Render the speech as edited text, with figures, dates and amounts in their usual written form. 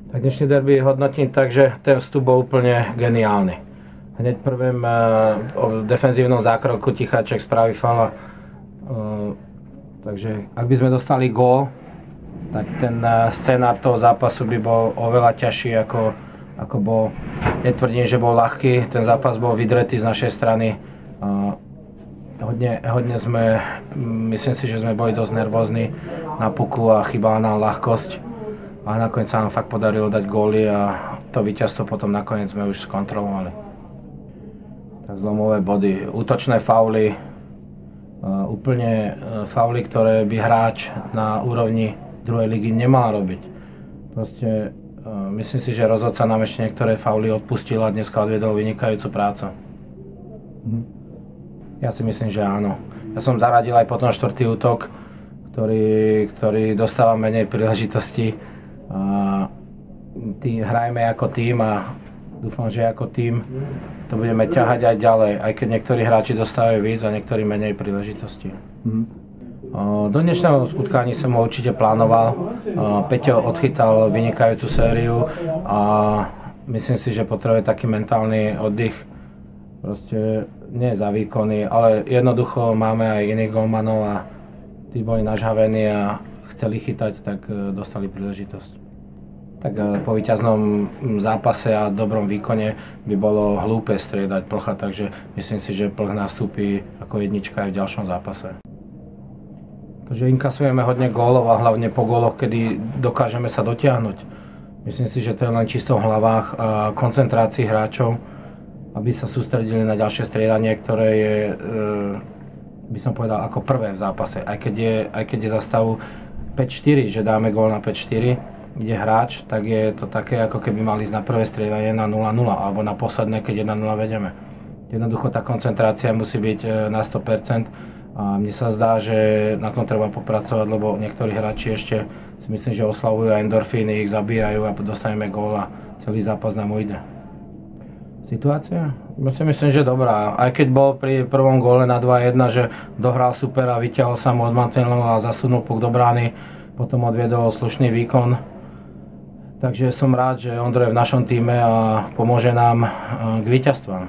Tak dnešný derby hodnotím tak, že ten vstup bol úplne geniálny. Hneď prvým v defenzívnom zákroku Ticháček spraví faul. Takže ak by sme dostali gól, tak ten scénár toho zápasu by bol oveľa ťažší ako bol. Netvrdím, že bol ľahký, ten zápas bol vydretý z našej strany. Hodne sme, myslím si, že sme boli dosť nervózni na puku a chýbala nám ľahkosť. A nakoniec sa nám fakt podarilo dať góly a to víťazstvo potom nakoniec sme už skontrolovali. Tak zlomové body, útočné fauly, úplne fauly, ktoré by hráč na úrovni druhej ligy nemal robiť. Proste myslím si, že rozhodca nám ešte niektoré fauly odpustil a dneska odviedol vynikajúcu prácu. Ja si myslím, že áno. Ja som zaradil aj potom štvrtý útok, ktorý dostáva menej príležitostí. Hrajme ako tím a dúfam, že ako tím to budeme ťahať aj ďalej, aj keď niektorí hráči dostávajú víc a niektorí menej príležitostí. Do dnešného utkania som ho určite plánoval. Peťo odchytal vynikajúcu sériu a myslím si, že potrebuje taký mentálny oddych. Proste nie za výkony, ale jednoducho máme aj iných golmanov a tí boli nažhavení a chceli chytať, tak dostali príležitosť. Tak po víťaznom zápase a dobrom výkone by bolo hlúpe striedať Plcha, takže myslím si, že Plch nastúpi ako jednička aj v ďalšom zápase. Takže inkasujeme hodne gólov a hlavne po góloch, kedy dokážeme sa dotiahnuť. Myslím si, že to je len čisto v hlavách a koncentrácii hráčov, aby sa sústredili na ďalšie striedanie, ktoré je, by som povedal, ako prvé v zápase. Aj keď je za stavu 5-4, že dáme gól na 5-4, kde hráč, tak je to také, ako keby mali ísť na prvé striedanie na 0-0 alebo na posledné, keď 1-0 vedeme. Jednoducho tá koncentrácia musí byť na 100% a mne sa zdá, že na tom treba popracovať, lebo niektorí hráči ešte si myslím, že oslavujú a endorfíny, ich zabíjajú a dostaneme gól a celý zápas nám ujde. Situácia? Ja si myslím, že dobrá. Aj keď bol pri prvom góle na 2-1, že dohral super a vyťahol sa mu od mantinelu a zasunul puk do brány, potom odviedol slušný výkon. Takže som rád, že Ondro je v našom tíme a pomôže nám k víťazstvám.